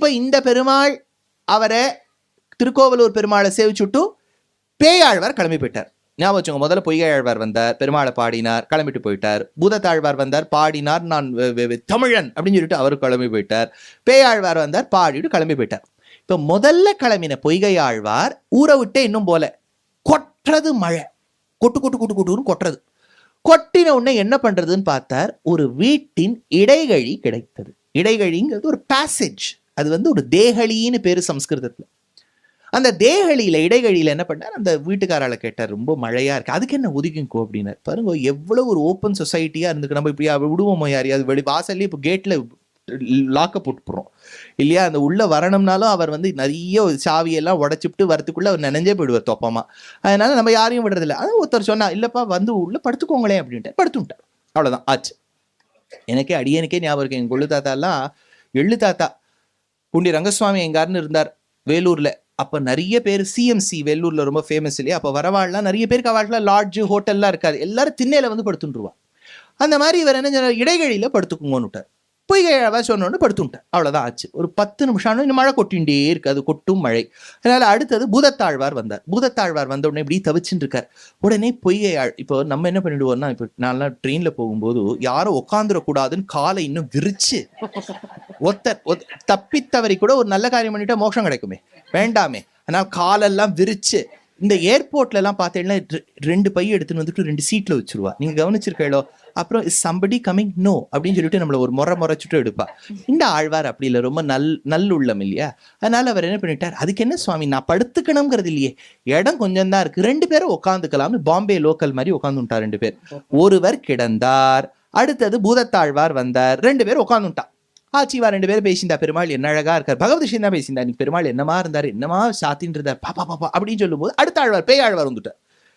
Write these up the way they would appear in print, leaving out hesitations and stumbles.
இப்ப இந்த பெருமாள் அவரை திருக்கோவலூர் பெருமாளை சேவிச்சுட்டு பேயாழ்வார் கிளம்பி போயிட்டார். ஞாபகம் வச்சுங்க, முதல்ல பொய்கையாழ்வார் வந்தார், பெருமாளை பாடினார், கிளம்பிட்டு போயிட்டார். பூதத்தாழ்வார் வந்தார், பாடினார், நான் தமிழன் அப்படின்னு சொல்லிட்டு அவரு கிளம்பி போயிட்டார். பேயாழ்வார் வந்தார், பாடிட்டு கிளம்பி போயிட்டார். இப்ப முதல்ல கிளம்பின பொய்கையாழ்வார் ஊரை விட்டே இன்னும் போல. கொட்டுறது மழை, கொட்டு கொட்டு கொட்டு கொட்டுன்னு கொட்டுறது. கொட்டின உடனே என்ன பண்றதுன்னு பார்த்தார். ஒரு வீட்டின் இடைகழி கிடைத்தது. இடைகழிங்கிறது ஒரு பேசேஜ், அது ஒரு தேகழின்னு பேரு சம்ஸ்கிருதத்துல. அந்த தேகழியில இடைகழியில என்ன பண்ணார், அந்த வீட்டுக்காரால கேட்டார், ரொம்ப மழையா இருக்கு, அதுக்கு என்ன ஒதுக்கிங்கோ அப்படின்னாரு. பாருங்க எவ்வளவு ஒரு ஓப்பன் சொசைட்டியா இருந்துக்கு, நம்ம இப்படி விடுவோமோ யாரையாவது வெளி வாசல்ல இப்போ கேட்ல லாக்க போட்டுறோம் இல்லையா. அந்த உள்ள வரணும்னாலும் அவர் நிறைய சாவியெல்லாம் உடைச்சிட்டு வரத்துக்குள்ள அவர் நினைஞ்சே போயிடுவார் தொப்பமா. அதனால நம்ம யாரையும் விடுறதில்ல. அது ஒருத்தர் சொன்னா, இல்லப்பா உள்ள படுத்துக்கோங்களேன் அப்படின்ட்டு படுத்துட்டார். அவ்வளவுதான் ஆச்சு. அடியனுக்கே ஞாபகம் இருக்கு, எங்க கொள்ளு தாத்தா எல்லாம் எள்ளு தாத்தா பூண்டி ரங்கசுவாமி எங்காருன்னு இருந்தார் வேலூர்ல. அப்ப நிறைய பேர் சிஎம்சி வேலூர்ல ரொம்ப ஃபேமஸ் இல்லையா. அப்ப வரவாள்லாம் நிறைய பேருக்கு அவள்ல லாட்ஜ் ஹோட்டல்லாம் இருக்காது, எல்லாரும் திண்ணையில படுத்துருவா. அந்த மாதிரி இவர் என்ன சொன்னார், இடைகழியில படுத்துக்குங்கன்னு விட்டார். பொய்கையாழ்வார் சொன்னோன்னு படுத்துட்டார். அவ்வளவுதான் ஆச்சு. ஒரு 10 நிமிஷம் இன்னும் மழை கொட்டிகிட்டே இருக்கு, அது கொட்டும் மழை. அதனால அடுத்தது பூதத்தாழ்வார் வந்தார். பூதத்தாழ்வார் வந்த உடனே இப்படி தவிச்சுட்டு இருக்கார். உடனே இப்போ நம்ம என்ன பண்ணிடுவோம்னா, இப்போ நான்லாம் ட்ரெயின்ல போகும்போது யாரும் உட்காந்துடக்கூடாதுன்னு காலை இன்னும் விரிச்சு தப்பித்தவரை கூட ஒரு நல்ல காரியம் பண்ணிட்டா மோட்சம் கிடைக்குமே, வேண்டாமே. ஆனால் காலெல்லாம் விரிச்சு இந்த ஏர்போர்ட்ல எல்லாம் பார்த்தீங்கன்னா 2 பை எடுத்துன்னு 2 சீட்ல வச்சிருவா. நீங்க கவனிச்சிருக்கோ? அப்புறம் இஸ் சம்படி கமிங் நோ அப்படின்னு சொல்லிட்டு நம்மள ஒரு முறைச்சுட்டு எடுப்பா. இந்த ஆழ்வார் அப்படி இல்லை, ரொம்ப நல்லுள்ளம் இல்லையா. அதனால அவர் என்ன பண்ணிட்டார், அதுக்கு என்ன சுவாமி நான் படுத்துக்கணுங்கிறது இல்லையே, இடம் கொஞ்சம் தான் இருக்கு, 2 பேரும் உட்காந்துக்கலாம்னு பாம்பே லோக்கல் மாதிரி உட்காந்துட்டார். 2 பேர், ஒருவர் கிடந்தார். அடுத்தது பூதத்தாழ்வார் வந்தார், 2 பேர் உட்காந்துட்டா. ஆச்சிவா 2 பேரும் பேசிந்தா. பெருமாள் என்ன அழகா இருக்கார், பகவத் விஷயம் தான் பேசிந்தா. நீ பெருமாள் என்னமா இருந்தார், என்னமா சாத்தின் இருந்தார், பாப்பா பாப்பா அப்படின்னு சொல்லும் போது அடுத்த ஆழ்வார் பேயாழ்வார் வந்துட்டார்.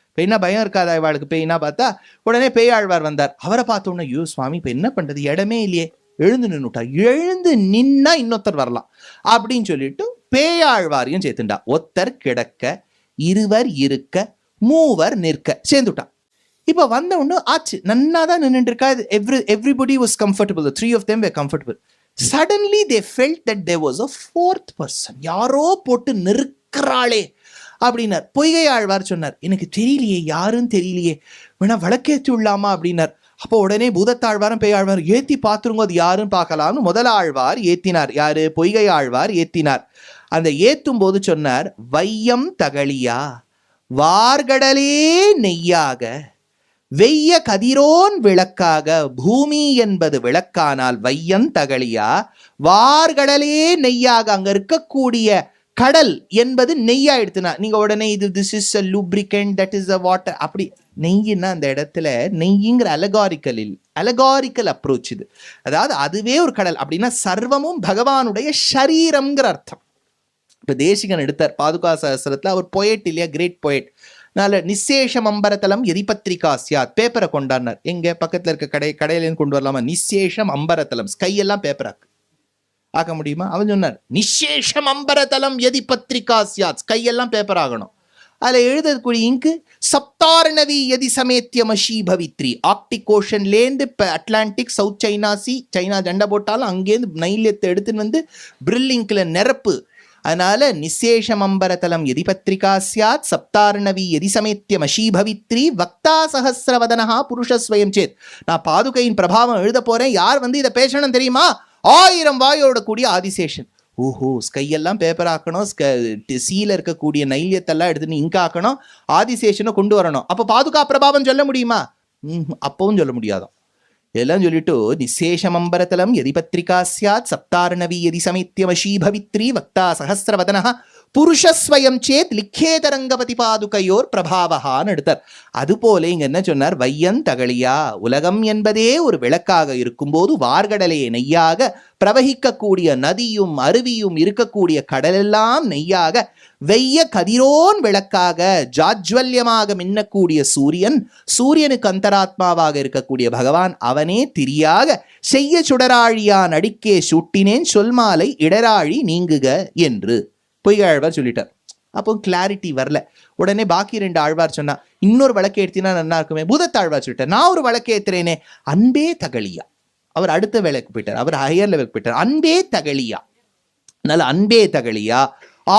இப்போ என்ன பயம் இருக்காதா இவாளுக்கு பேய்னா பார்த்தா. உடனே பேயாழ்வார் வந்தார். அவரை பார்த்தோன்னே, ஐயோ சுவாமி இப்போ என்ன பண்றது, இடமே இல்லையே, எழுந்து நின்னுட்டா. எழுந்து நின்னா இன்னொருத்தர் வரலாம் அப்படின்னு சொல்லிட்டு பேயாழ்வாரையும் சேர்த்துண்டா. ஒருத்தர் கிடக்க, இருவர் இருக்க, மூவர் நிற்க சேர்ந்துட்டா. இப்போ வந்த ஒன்று ஆச்சு, நன்னாதான் நின்றுட்டு இருக்கா. Everybody was comfortable. The 3 of them were comfortable. Suddenly they felt that there was a 4th person. யாரோ போட்டு நிற்கிறாளே அப்படின்னார். பொய்கையாழ்வார் சொன்னார், எனக்கு தெரியலையே, யாருன்னு தெரியலையே, வேணா விளக்கேற்றி விடலாமா அப்படின்னார். அப்போ உடனே பூதத்தாழ்வாரும் பேயாழ்வார் ஏத்தி பார்த்துருங்க, அது யாருன்னு பார்க்கலாம்னு முதல் ஆழ்வார் ஏத்தினார். யாரு? பொய்கையாழ்வார் ஏத்தினார். அந்த ஏத்தும் போது சொன்னார், வையம் தகழியா வார்கடலே நெய்யாக வெய்ய கதிரோன் விளக்காக. பூமி என்பது விளக்கானால் வையம் தகழியா வார்கடலே நெய்யாக. அங்க இருக்கக்கூடிய கடல் என்பது நெய்யா எடுத்துனா நீங்க உடனே இது this is a lubricant, that is a water. அப்படி நெய்யின்னா அந்த இடத்துல நெய்யுங்கிற அலகாரிக்கல் அப்ரோச் இது. அதாவது அதுவே ஒரு கடல் அப்படின்னா சர்வமும் பகவானுடைய ஷரீரம்ங்கிற அர்த்தம். இப்ப தேசிகன் எடுத்தார் பாதுகா சஹஸ்ரத்துல, அவர் பொயட் இல்லையா, கிரேட் பொயட். நிசேஷம் அம்பரதலம் எதிபத்திரிகா சியாத், பேப்பரை கொண்டாடினார். எங்க பக்கத்துல இருக்க கடையிலேருந்து கொண்டு வரலாமா? நிசேஷம் அம்பரதலம், கையெல்லாம் பேப்பராக்கு ஆக்க முடியுமா? அவன் சொன்னார், நிசேஷம் அம்பரதலம் எதிபத்திரிகா சியாத், கையெல்லாம் பேப்பர் ஆகணும். அதுல எழுதக்கூடிய இங்கு சப்தாரணவி எதி சமேத்திய மஷி பவித்ரி. ஆர்க்டிக் ஓஷன்லேருந்து இப்போ Atlantic, South China sea, China ஜண்டை போட்டாலும் அங்கேருந்து நைலியத்தை எடுத்துன்னு பிரில்லிங்க்ல நிரப்பு. அதனால நிசேஷம் அம்பரதலம் எதிபத்திரிகா சியாத் சப்தாரணவி எதி சமேத்திய மஷி பவித்ரி வக்தா சஹஸ்ரவதனஹா புருஷஸ்வயம் சேத். நான் பாதுகையின் பிரபாவம் எழுத போறேன், யார் இதை பேசணும் தெரியுமா? 1000 வாயோட கூடிய ஆதிசேஷன். ஓஹோ, ஸ்கையெல்லாம் பேப்பர் ஆக்கணும், சீல இருக்கக்கூடிய நைலியத்தெல்லாம் எடுத்துன்னு இங்க ஆக்கணும், ஆதிசேஷனை கொண்டு வரணும். அப்ப பாதுகா பிரபாவம் சொல்ல முடியுமா? அப்பவும் சொல்ல முடியாதான். எல்லாம் சொல்லிட்டு நிசேஷம் அம்பரதலம் எதிபத்திரிகா சியாத் சப்தாரணவி எதி சமேத்தியமஷீ பவித்ரி வக்தா சஹஸ்ரவதனஹ புருஷஸ்வயம் சேத் லிக்கேதரங்கபதி பாதுகையோர் பிரபாவஹான்னு எடுத்தார். அதுபோல இங்க என்ன சொன்னார், வையன் தகழியா, உலகம் என்பதே ஒரு விளக்காக இருக்கும்போது வார்கடலே நெய்யாக, பிரவகிக்கக்கூடிய நதியும் அருவியும் இருக்கக்கூடிய கடலெல்லாம் நெய்யாக, வெய்ய கதிரோன் விளக்காக, ஜாஜ்வல்யமாக மின்னக்கூடிய சூரியன், சூரியனுக்கு அந்தராத்மாவாக இருக்கக்கூடிய பகவான் அவனே திரியாக, செய்ய சுடராழியான் அடிக்கே சூட்டினேன் சொல்மாலை இடராழி நீங்குக என்று பொய்யாழ்வார் சொல்லிட்டார். அப்போ கிளாரிட்டி வரல. உடனே பாக்கி 2 ஆழ்வார் சொன்னா, இன்னொரு வழக்கு ஏற்றினா நல்லா இருக்குமே. பூதத்தாழ்வார் சொல்லிட்டார், நான் ஒரு வழக்கு ஏத்துறேனே, அன்பே தகழியா. அவர் அடுத்த வேலைக்கு போயிட்டார், அவர் ஹையர் லெவலுக்கு போயிட்டார். அன்பே தகழியா, நல்ல அன்பே தகழியா,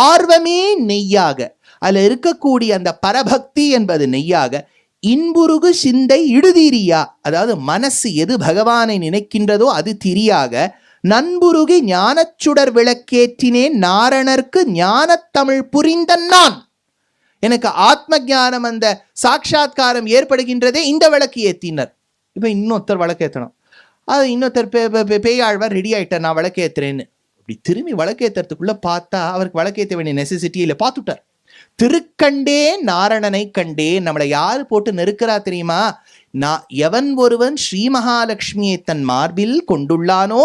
ஆர்வமே நெய்யாக, அதுல இருக்கக்கூடிய அந்த பரபக்தி என்பது நெய்யாக, இன்புருகு சிந்தை இடுதீரியா, அதாவது மனசு எது பகவானை நினைக்கின்றதோ அது திரியாக, நண்புருகி ஞானச்சுடர் விளக்கேற்றினேன் நாரணர்க்கு ஞானத்தமிழ் புரிந்த நான். எனக்கு ஆத்ம ஞானம், அந்த சாட்சா்காரம் ஏற்படுகின்றதே இந்த விளக்கு ஏற்றினர். இப்போ இன்னொருத்தர் விளக்கேற்றணும், அது இன்னொருத்தர் பேயாழ்வார் ரெடி ஆயிட்டார், நான் விளக்கேற்றுறேன்னு. அப்படி திரும்பி விளக்கேற்றுறதுக்குள்ள பார்த்தா அவருக்கு விளக்கேற்ற வேண்டிய நெசசிட்டி இல்லை, பார்த்துட்டார். திருக்கண்டேன் நாரணனை கண்டேன். நம்மளை யாரு போட்டு நெருக்கிறா தெரியுமா? நான் எவன் ஒருவன் ஸ்ரீ மகாலட்சுமியை தன் மார்பில் கொண்டுள்ளானோ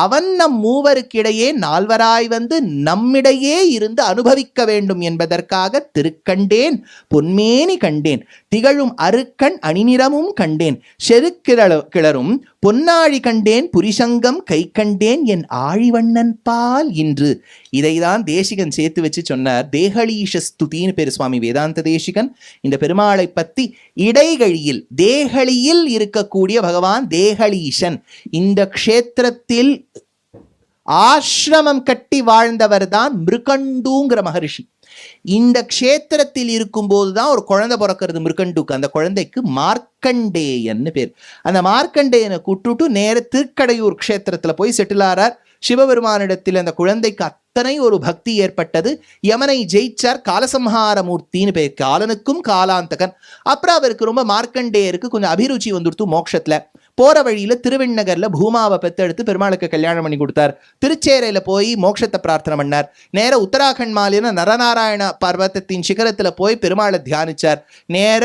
அவன் நம் மூவருக்கிடையே நால்வராய் வந்து நம்மிடையே இருந்து அனுபவிக்க வேண்டும் என்பதற்காக திருக்கண்டேன் பொன்மேனி கண்டேன், திகழும் அருக்கண் அணிநிறமும் கண்டேன், செருக்கிளரும் பொன்னாழி கண்டேன், புரிசங்கம் கை கண்டேன், என் ஆழிவண்ணன் பால் இன்று. இதைதான் தேசிகன் சேர்த்து வச்சு சொன்னார். தேகலீஷ ஸ்துதின்னு பேரு சுவாமி வேதாந்த தேசிகன். இந்த பெருமாளை பத்தி இடைகழியில் தேகலியில் இருக்கக்கூடிய பகவான் தேகலீஷன். இந்த க்ஷேத்திரத்தில் ஆசிரமம் கட்டி வாழ்ந்தவர் தான் மிருகண்டுங்கிற மகரிஷி. இந்த க்ஷேத்திரத்தில் இருக்கும் போதுதான் ஒரு குழந்தை பிறக்கிறது மிருகண்டுக்கு. அந்த குழந்தைக்கு மார்க்கண்டேயன்னு பேர். அந்த மார்க்கண்டேயனை கூட்டுட்டு நேர திருக்கடையூர் க்ஷேத்திரத்துல போய் செட்டில் ஆறார். சிவபெருமானிடத்தில் அந்த குழந்தைக்கு அத்தனை ஒரு பக்தி ஏற்பட்டது. யமனை ஜெயிச்சார். காலசம்ஹாரமூர்த்தின்னு பேர், காலனுக்கும் காலாந்தகன். அப்புறம் அவருக்கு ரொம்ப மார்க்கண்டேயருக்கு கொஞ்சம் அபிருச்சி வந்துடுத்து மோட்சத்துல. போற வழியில திருவெண்ணகர்ல பூமாவை பெத்தெடுத்து பெருமாளுக்கு கல்யாணம் பண்ணி கொடுத்தார். திருச்சேரையில போய் மோட்சத்தை பிரார்த்தனை பண்ணார். நேர உத்தராகண்ட் மாலின நரநாராயண பர்வத்தத்தின் சிகரத்துல போய் பெருமாளை தியானிச்சார். நேர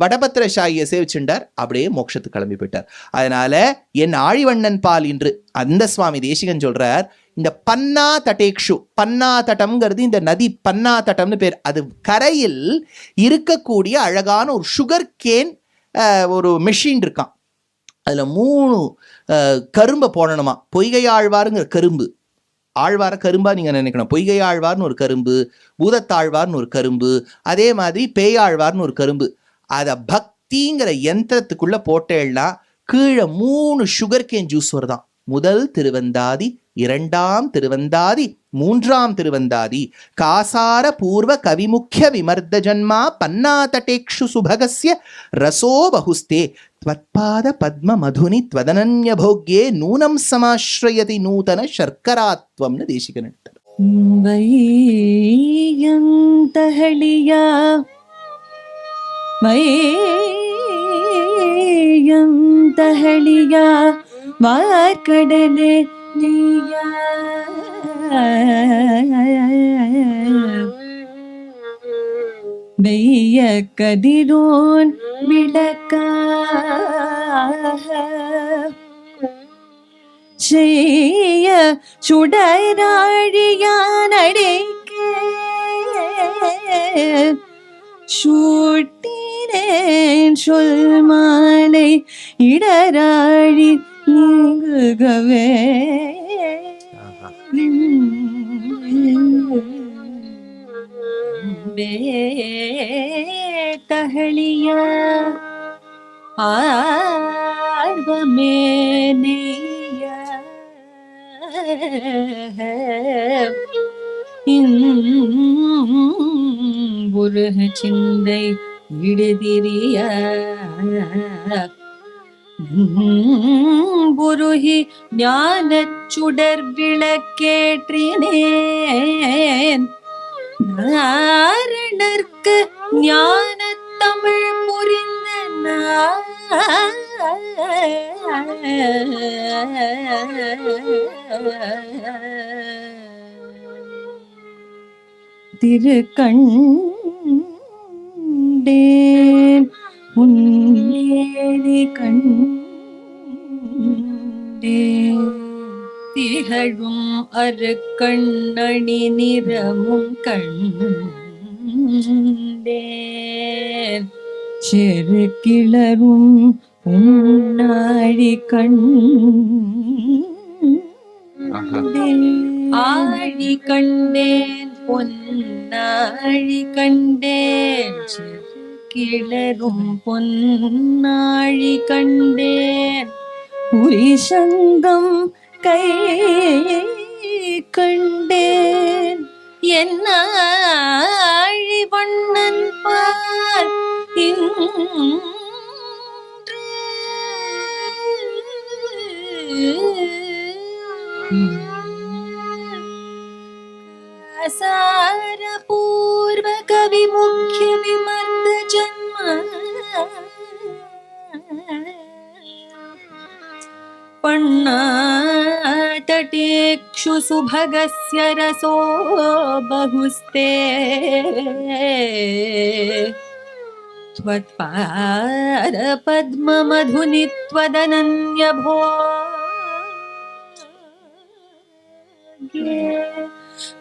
வடபத்திரசாயியை சேவிச்சுண்டார். அப்படியே மோட்சத்துக்கு கிளம்பி போயிட்டார். அதனால என் ஆழிவண்ணன் பால் இன்று அந்த சுவாமி தேசிகன் சொல்றார். இந்த பன்னா தட்டேக்ஷு, பன்னா தட்டம்ங்கிறது இந்த நதி பன்னா தட்டம்னு பேர். அது கரையில் இருக்கக்கூடிய அழகான ஒரு சுகர் கேன் ஒரு மெஷின் இருக்கான். அதுல 3 கரும்பை போடணுமா. பொய்கை ஆழ்வாருங்கிற கரும்பு, ஆழ்வார கரும்பா நீங்க நினைக்கணும். பொய்கை ஆழ்வார்னு ஒரு கரும்பு, பூதத்தாழ்வார்னு ஒரு கரும்பு, அதே மாதிரி பேயாழ்வார்னு ஒரு கரும்பு. அதை பக்திங்கிற யந்திரத்துக்குள்ள போட்டேன்னா கீழே 3 சுகர் கேன் ஜூஸ் வருதான். முதல் திருவந்தாதி, 2ஆம் திருவந்தாதி, 3ஆம் திருவந்தாதி. காசார பூர்வ கவிமுக்கிய விமர்த ஜன்மா பன்னாதடேக்ஷு சுபகஸ்ய ரசோ பகுஸ்தே த்வத்பாத பத்ம மதுனி த்வதனன்ய போக்யே நூனம் சமாஸ்ரயதி நூதன சர்க்கராத்வம்னு தேசிகன் எடுத்தார். வையந்தஹளியா வையந்தஹளியா வார்கடலே நீயா வெய்ய கதிரோன் விளக்காக செய்ய சுடராழியான் அடைக்க சூட்டினேன் சொல் மாலை இடராழி நீங்குகவே தஹளியா ஆர்வமே நெய்ய புருக சிந்தை இடுதிரிய புருகி ஞானச்சுடர் விளக்கேற்றினேன் நாரணர்க்கு ஞான தமிழ் புரிந்த திருக்கண்டேன் உன்னேடி கண்டேன் திகழும் அருக்கண்ணணி நிறமும் கண்டேன் செருக்கிளரும் பொன்னாழி கண்டேன் ஆழி கண்டேன் பொன்னாழி கண்டேன் செருக்கிளரும் பொன்னாழி கண்டேன் புரிசங்கம் கை கண்டேன் என்ன வண்ணன் பார் सार पूर्व कवि मुख्य विमर्द जन्म पण्णातटेक्षु सुभगस्य रसो बहुस्ते त्वत्पाद पद्ममधुनि त्वदनन्य भोगे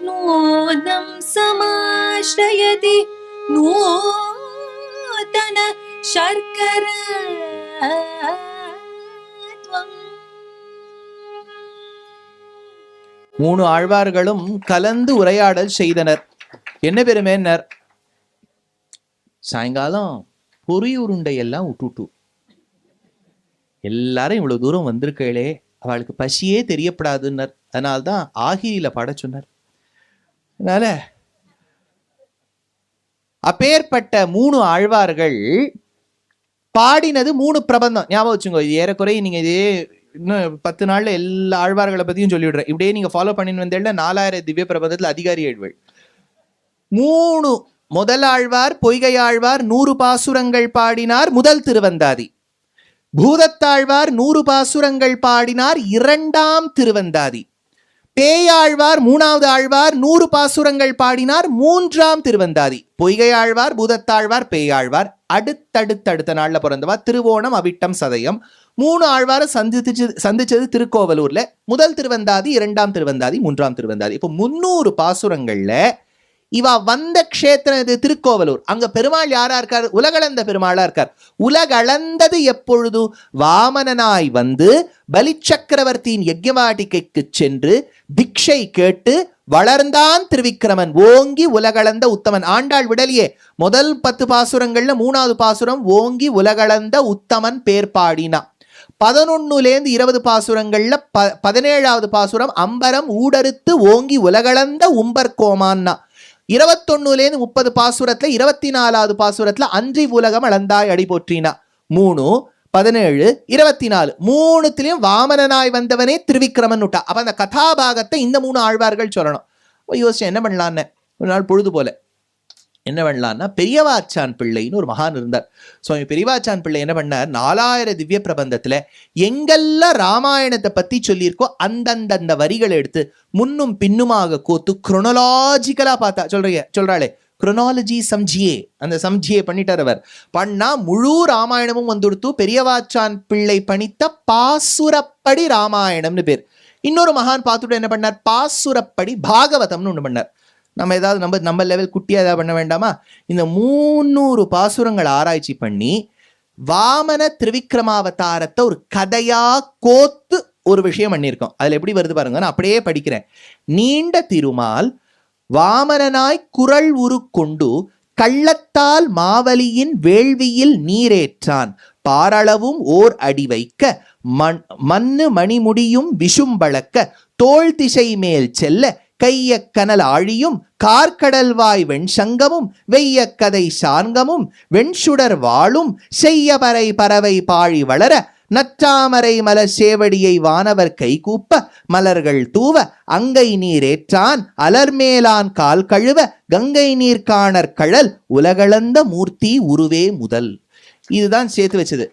नूनं समाश्रयति नूतन शर्करा மூணு ஆழ்வார்களும் கலந்து உரையாடல் செய்தனர். என்ன பெருமைன்னர், சாயங்காலம் பொறி உருண்டை எல்லாம் விட்டுட்டு எல்லாரும் இவ்வளவு தூரம் வந்திருக்கே, அவளுக்கு பசியே தெரியப்படாதுன்னர். அதனால்தான் ஆகிரியில பாட சொன்னார். அதனால அப்பேற்பட்ட மூணு ஆழ்வார்கள் பாடினது 3 பிரபந்தம். ஞாபகம் வச்சுங்க, இது ஏறக்குறைய நீங்க இதே இன்னும் 10 நாள்ல எல்லா ஆழ்வார்களை பத்தியும் சொல்லிவிடுறேன். இப்படியே நீங்க ஃபாலோ பண்ணின்னு வந்தேன்னா 4000 திவ்ய பிரபந்தத்துல அதிகாரி ஏழ்வள். 3 முதல் ஆழ்வார் பொய்கை ஆழ்வார் 100 பாசுரங்கள் பாடினார் முதல் திருவந்தாதி. பூதத்தாழ்வார் 100 பாசுரங்கள் பாடினார் 2ஆம் திருவந்தாதி. பேயாழ்வார் 3வது ஆழ்வார் 100 பாசுரங்கள் பாடினார் 3ஆம் திருவந்தாதி. பொய்கை ஆழ்வார் பூதத்தாழ்வார் பேயாழ்வார் அடுத்தடுத்த நாள்ல பிறந்தவா. திருவோணம் அவிட்டம் சதயம் 3 ஆழ்வாரை சந்திச்சது திருக்கோவலூர்ல. முதல் திருவந்தாதி 2ஆம் திருவந்தாதி 3ஆம் திருவந்தாதி. இப்போ 300 பாசுரங்கள்ல இவா வந்த க்ஷேத்திரம் இது திருக்கோவலூர். அங்க பெருமாள் யாரா இருக்கார்? உலகளந்த பெருமாளா இருக்கார். உலகளந்தது எப்பொழுது? வாமனனாய் வந்து பலிச்சக்கரவர்த்தியின் யஜ்ஞவாட்டிகைக்கு சென்று பிக்ஷை கேட்டு வளர்ந்தான் திருவிக்கிரமன், ஓங்கி உலகளந்த உத்தமன். ஆண்டாள் விடலியே முதல் 10 பாசுரங்கள்ல 3வது பாசுரம் ஓங்கி உலகளந்த உத்தமன் பேர் பாடினா. 11லேருந்து 20 பாசுரங்கள்ல 17வது பாசுரம் அம்பரம் ஊடறுத்து ஓங்கி உலகளந்த உம்பர் கோமான்னா. 21லேருந்து 30 பாசுரத்துல 24வது பாசுரத்துல அன்றி உலகம் அளந்தாய் அடி போற்றினா. 3, 17, 24 3த்திலையும் வாமனனாய் வந்தவனே திருவிக்கிரமன் விட்டா. அப்ப அந்த கதாபாகத்தை இந்த 3 ஆழ்வார்கள் சொல்லணும். யோசிச்சு என்ன பண்ணலான்னு ஒரு நாள் பொழுது போல என்ன பண்ணலான்னா, பெரியவாச்சான் பிள்ளைன்னு ஒரு மகான் இருந்தார். சுவாமி பெரியவாச்சான் பிள்ளை என்ன பண்ணார், 4000 திவ்ய பிரபந்தத்துல எங்கெல்லாம் ராமாயணத்தை பத்தி சொல்லியிருக்கோ அந்தந்த வரிகளை எடுத்து முன்னும் பின்னுமாக கோத்து குரோனலாஜிக்கலா பார்த்தா சொல்றாளே குரோனாலஜி சம்ஜியே, அந்த சம்ஜியை பண்ணிட்டார். அவர் பண்ணா முழு ராமாயணமும் வந்துடுத்து. பெரியவாச்சான் பிள்ளை பணித்த பாசுரப்படி ராமாயணம்னு பேர். இன்னொரு மகான் பார்த்துட்டு என்ன பண்ணார், பாசுரப்படி பாகவதம்னு ஒண்ணு பண்ணார். நம்ம ஏதாவது நம்ம லெவல் குட்டியா ஏதாவது பண்ண வேண்டாமா? இந்த 300 பாசுரங்கள் ஆராய்ச்சி பண்ணி வாமன திருவிக்ரமாவதாரத்தை ஒரு கதையா கோத்து ஒரு விஷயம் பண்ணியிருக்கோம். அதுல எப்படி வருது பாருங்க, நான் அப்படியே படிக்கிறேன். நீண்ட திருமால் வாமனனாய் குரல் உரு கொண்டு கள்ளத்தால் மாவலியின் வேள்வியில் நீரேற்றான். பாரளவும் ஓர் அடி வைக்க மண்ணு மணிமுடியும் விஷும்பளக்க தோள் திசை மேல் செல்ல கைய கனல் ஆழியும் கார்கடல்வாய் வெண்சங்கமும் வெய்ய கதை சார்கமும் வெண்சுடர் வாளும் செய்ய பறை பறவை பாழி வளர நற்றாமரை மலர் சேவடியை வானவர் கைகூப்ப மலர்கள் தூவ அங்கை நீர் ஏற்றான் அலர்மேலான் கால் கழுவ கங்கை நீர் காணற் கழல் உலகளந்த மூர்த்தி உருவே முதல். இதுதான் சேர்த்து வச்சது.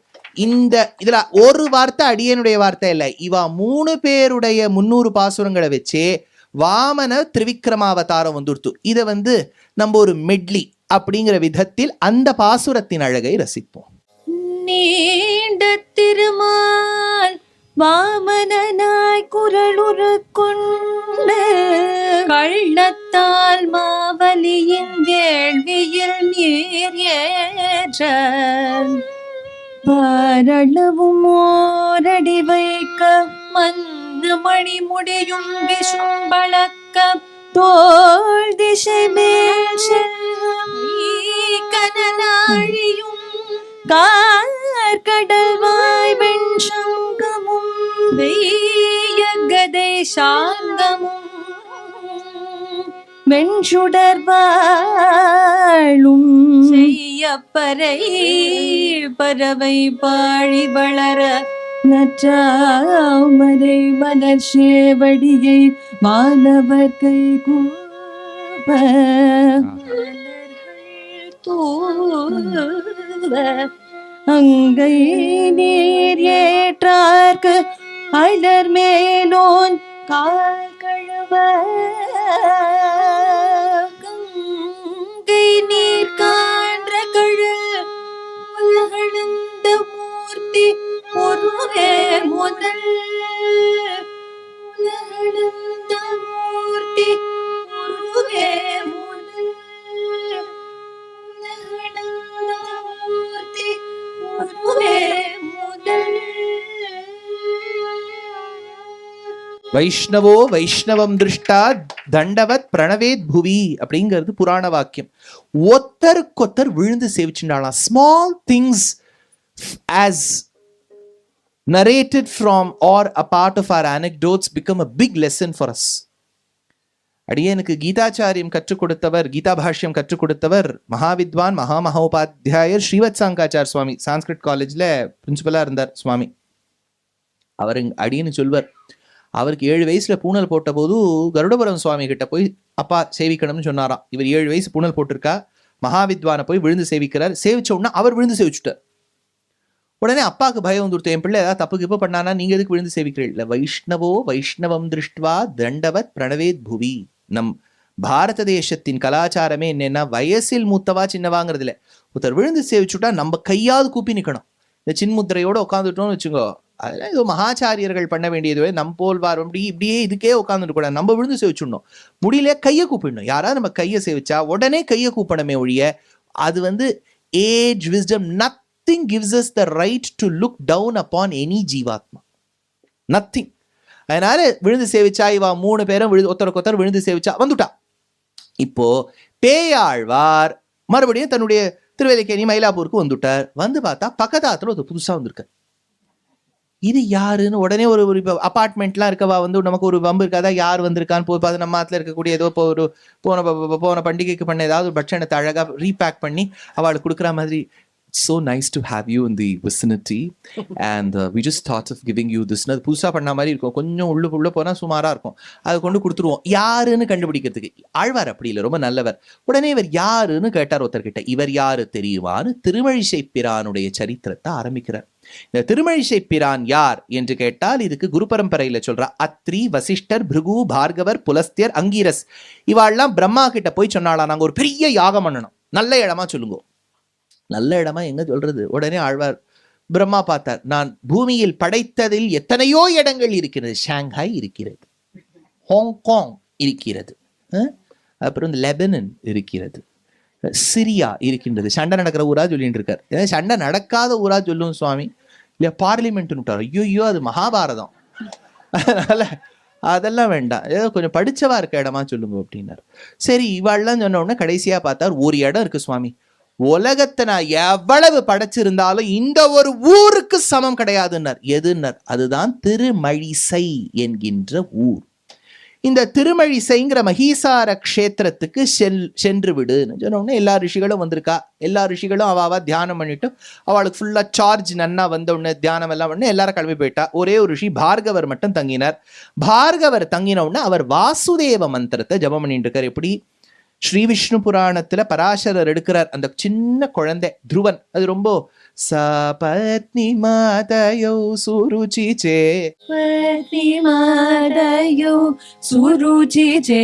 இதுல ஒரு வார்த்தை அடியனுடைய வார்த்தை இல்லை, இவா 3 பேருடைய 300 பாசுரங்களை வச்சே வாமன திருவிக்ரமாவதாரம் வந்துடுத்து. இதை நம்ம ஒரு மெட்லி அப்படிங்கிற விதத்தில் அந்த பாசுரத்தின் அழகை ரசிப்போம். நீண்ட திருமால் வாமனனாய் குரலுரு கொண்டு கள்ளத்தால் மாவலியின் வேள்வியில் நீர் ஏற்ற பாரளவும் ஓரடி வைக்க மண்ணு மணி முடியும் விஷும்பளக்க தோள் திசை மேல் கனலாழியும் கார்கடல்வாய் வெண்சங்கமும் வெய்ய கதை சாங்கமும் வெண்சுடர் வாழும் செய்யப்பறை பறவை பாழி வளர நற்றாமரை மலர் சேவடியை மாணவர் கை கூப்ப தூவ அங்கை நீர் ஏற்றார்க்கு அலர் மேலோன் கால் கழுவ கங்கை நீர் காண்ற கழல் உலகளந்த மூர்த்தி ஒருவே முதல் உலகளந்த மூர்த்தி ஒருவே முதல் உலகளந்த மூர்த்தி ஒருவே முதல். வைஷ்ணவோ வைஷ்ணவம் திருஷ்டா தண்டவத் பிரணவேத் புவி அப்படிங்கிறது புராண வாக்கியம். ஒத்தருக்கொத்தர் விழுந்து சேவிச்சுண்டாலாம். Small things as narrated from or a part of our anecdotes become a big lesson for us. அடியனுக்கு கீதாச்சாரியம் கற்றுக் கொடுத்தவர், கீதா பாஷ்யம் கற்றுக் கொடுத்தவர் மகாவித்வான் மகாமகோபாத்தியாயர் ஸ்ரீவத்சாங்காச்சார் சுவாமி. சான்ஸ்கிரிட் காலேஜ்ல பிரின்சிபலா இருந்தார் சுவாமி. அவர் அடியன்னு சொல்வர், அவருக்கு 7 வயசுல பூனல் போட்ட போது கருடபுரம் சுவாமி கிட்ட போய் அப்பா சேவிக்கணும்னு சொன்னாராம். இவர் 7 வயசு பூனல் போட்டிருக்கா, மகாவித்வானை போய் விழுந்து சேவிக்கிறார். சேவிச்ச உடனே அவர் விழுந்து சேவிச்சுட்டார். உடனே அப்பாவுக்கு பயம் வந்துடுத்து, என் பிள்ளை ஏதாவது தப்பு கிப்பு பண்ணானா நீங்க எதுக்கு விழுந்து சேவிக்கிறீர்கள்? வைஷ்ணவோ வைஷ்ணவம் திருஷ்டுவா தண்டவத் பிரணவேத் புவி. நம் பாரத தேசத்தின் கலாச்சாரமே என்னன்னா வயசில் மூத்தவா சின்னவாங்கிறது இல்லை. ஒருத்தர் விழுந்து சேவிச்சுட்டா நம்ம கையாவது கூப்பி நிற்கணும். இந்த சின்முத்திரையோட உட்காந்துட்டோம்னு வச்சுக்கோ, அதெல்லாம் ஏதோ மகாச்சாரியர்கள் பண்ண வேண்டியது. நம்ம போல் வாரம் இப்படியே இதுக்கே உட்காந்துட்டு கூட நம்ம விழுந்து சேவிச்சுடணும். முடியல கையை கூப்பிடணும். யாராவது நம்ம கையை சேவிச்சா உடனே கையை கூப்பிடணுமே ஒழிய அது வந்து age wisdom nothing gives us the right to look down upon any ஜீவாத்மா. nothing. அதனால விழுந்து சேவிச்சா இவா 3 பேரும் ஒருத்தருக்கு விழுந்து சேவிச்சா வந்துட்டா. இப்போ பேயாழ்வார் மறுபடியும் தன்னுடைய திருவேலிக்கேணி மயிலாப்பூருக்கு வந்துட்டார். வந்து பார்த்தா பக்கத்தாத்துல ஒரு புதுசா வந்திருக்க. இது யாருன்னு உடனே ஒரு அபார்ட்மெண்ட்லாம் இருக்கவா வந்து நமக்கு ஒரு வம்பு இருக்காதா, யார் வந்திருக்கான்னு போய் பார்த்து நம்ம ஆத்துல இருக்கக்கூடிய ஏதோ இப்போ ஒரு போன பண்டிகைக்கு பண்ண ஏதாவது ஒரு பட்சணத்தை அழகா ரீபேக் பண்ணி அவளுக்கு கொடுக்குற மாதிரி, so nice to have you in the vicinity and we just thought of giving you this. அது புதுசா பண்ண மாதிரி இருக்கும், கொஞ்சம் உள்ள போனா சுமாரா இருக்கும், அதை கொண்டு கொடுத்துருவோம். யாருன்னு கண்டுபிடிக்கிறதுக்கு ஆழ்வார் அப்படி இல்லை, ரொம்ப நல்லவர். உடனே இவர் யாருன்னு கேட்டார் ஒருத்தர்கிட்ட. இவர் யாரு தெரியுமான்னு திருமழிசை பிரானுடைய சரித்திரத்தை ஆரம்பிக்கிறார். இந்த திருமழிசை பிரான் யார் என்று கேட்டால் இதுக்கு குரு பரம்பரையில சொல்றா. அத்ரி, வசிஷ்டர், பிருகு, பார்கவர், புலஸ்தியர், அங்கீரஸ் இவாள்லாம் பிரம்மா கிட்ட போய் சொன்னாலாம், நாங்க ஒரு பெரிய யாகம் பண்ணணும், நல்ல இடமா சொல்லுங்க. நல்ல இடமா எங்க சொல்றது? உடனே ஆழ்வார் பிரம்மா பார்த்தார். நான் பூமியில் படைத்ததில் எத்தனையோ இடங்கள் இருக்கிறது. ஷாங்காய் இருக்கிறது, ஹாங்காங் இருக்கிறது, அப்புறம் இந்த லெபனன் இருக்கிறது, சிரியா இருக்கின்றது. சண்டை நடக்கிற ஊரா சொல்லிட்டு இருக்கார். சண்டை நடக்காத ஊரா சொல்லும் சுவாமி. இல்லையா பார்லிமெண்ட் விட்டார். ஐயோ அது மகாபாரதம், அதனால அதெல்லாம் வேண்டாம், ஏதோ கொஞ்சம் படிச்சவா இருக்க இடமா சொல்லுங்க அப்படின்னாரு. சரி இவாள்லாம் சொன்ன உடனே கடைசியா பார்த்தார், ஒரு இடம் இருக்கு சுவாமி, உலகத்தை நான் எவ்வளவு படைச்சிருந்தாலும் இந்த ஒரு ஊருக்கு சமம் கிடையாதுன்னார். எதுன்னார்? அதுதான் திருமழிசை என்கின்ற ஊர். இந்த திருமழிசைங்கிற மகீசார க்ஷேத்திரத்துக்கு சென்று விடுன்னு சொன்னோடனே எல்லா ரிஷிகளும் வந்திருக்கா. எல்லா ரிஷிகளும் அவாவா தியானம் பண்ணிட்டு அவளுக்கு ஃபுல்லா சார்ஜ் நன்னா வந்த உடனே தியானம் எல்லாம் பண்ணி எல்லாரும் கிளம்பி போயிட்டா. ஒரே ஒரு ரிஷி பார்கவர் மட்டும் தங்கினார். பார்கவர் தங்கின உடனே அவர் வாசுதேவ மந்திரத்தை ஜபம் பண்ணிட்டு இருக்கார். எப்படி? ஸ்ரீ விஷ்ணு புராணத்துல பராசரர் எடுக்கிறார். அந்த சின்ன குழந்தை துருவன், அது ரொம்ப சபத்னி மாதயோ சுருச்சி சே பத்னி மாதயோ சுருச்சி சே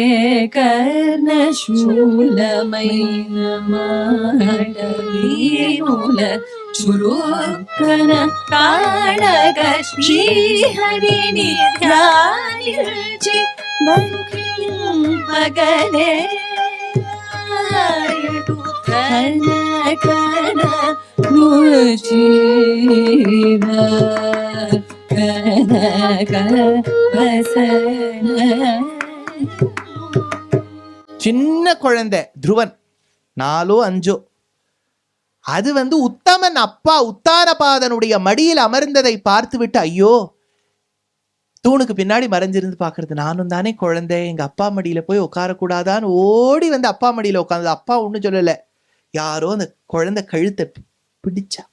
கர்ண சூலமை நமடவீமுல சுருக்கன தாளக ஸ்ரீஹரி நித்யானிர்ச்சி மருகிலும் மகனே சின்ன குழந்தை துருவன் 4-5. அது வந்து உத்தமன் அப்பா உத்தானபாதனுடைய மடியில் அமர்ந்ததை பார்த்து விட்டு, ஐயோ தூணுக்கு பின்னாடி மறைஞ்சிருந்து பாக்குறது. நானும் தானே குழந்தை, எங்க அப்பா மடியில போய் உட்காரக்கூடாதான்னு ஓடி வந்து அப்பா மடியில உட்காந்து. அப்பா ஒண்ணும் சொல்லல, யாரோ அந்த குழந்தை கழுத்தை பிடிச்சா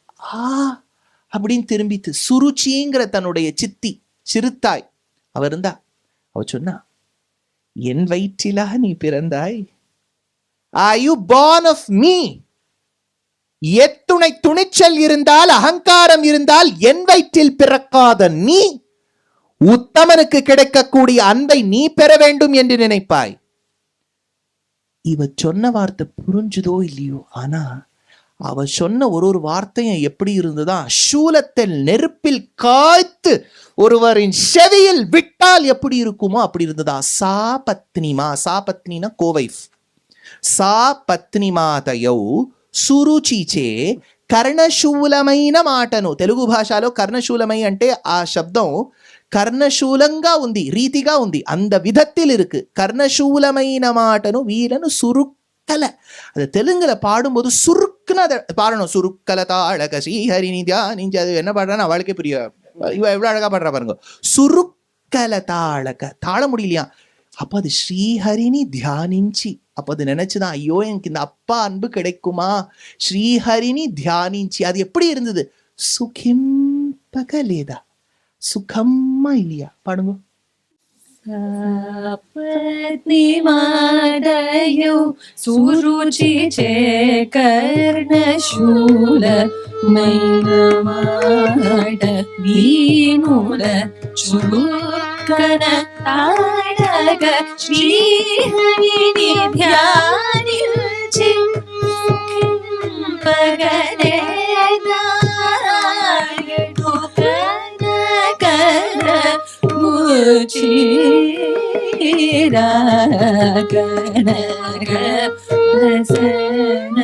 அப்படின்னு திரும்பித்து. சுருச்சிங்கிற தன்னுடைய சித்தி சிறுத்தாய் அவ இருந்தா. அவ சொன்னா, என் வயிற்றிலா நீ பிறந்தாய்? Are you born of me? எத்துணை துணிச்சல் இருந்தால், அகங்காரம் இருந்தால், என் வயிற்றில் பிறக்காத நீ உத்தமனுக்கு கிடைக்கக்கூடிய அன்பை நீ பெற வேண்டும் என்று நினைப்பாய். இவ சொன்ன வார்த்தை புரிஞ்சுதோ இல்லையோ, ஆனா அவ சொன்ன ஒரு வார்த்தையும் எப்படி இருந்ததா, சூலத்தில் நெருப்பில் காய்த்து ஒருவரின் செவியில் விட்டால் எப்படி இருக்குமோ அப்படி இருந்ததா. சா பத்னிமா, சா பத்னினா கோவைஃப். సా పత్నిమాతయౌ సురుచిచే కర్ణశూలమైన మాటను. తెలుగు భాషలో కర్ణశూలమై అంటే ఆ శబ్దం కర్ణశూలంగా ఉంది, రీతిగా ఉంది, அந்த விதத்தில் இருக்கு. கர்ணசூலமைன மாட்டனு வீரனு சுருக்கல. அது தெலுங்குல பாடும்போது சுருக்குன்னு அதை பாடணும். சுருக்கல தாழக ஸ்ரீஹரி தியானிஞ்சு. அது என்ன பாடுறான்னு அவளுக்கே புரிய. இவ எவ்வளவு அழகா பாடுறா பாருங்க. சுருக்கல தாழக, தாழ முடியலையா. அப்ப அது ஸ்ரீஹரினி தியானிஞ்சி. அப்ப அது நினைச்சுதான், ஐயோ எனக்கு இந்த அப்பா அன்பு கிடைக்குமா, ஸ்ரீஹரினி தியானிஞ்சி. அது எப்படி இருந்தது? சுகிம்பகலேதா, சுகம்மா இல்லையா? பாடுங்க. பத்னிமாதயோ சுருச்சிச்சே கர்ணசூல மைனமாட வீணுல சுருக்கன தாழக ஸ்ரீஹரிணி தியானில்சி பகலே நாராயணு கனகர முச்சீரா கனக ரசன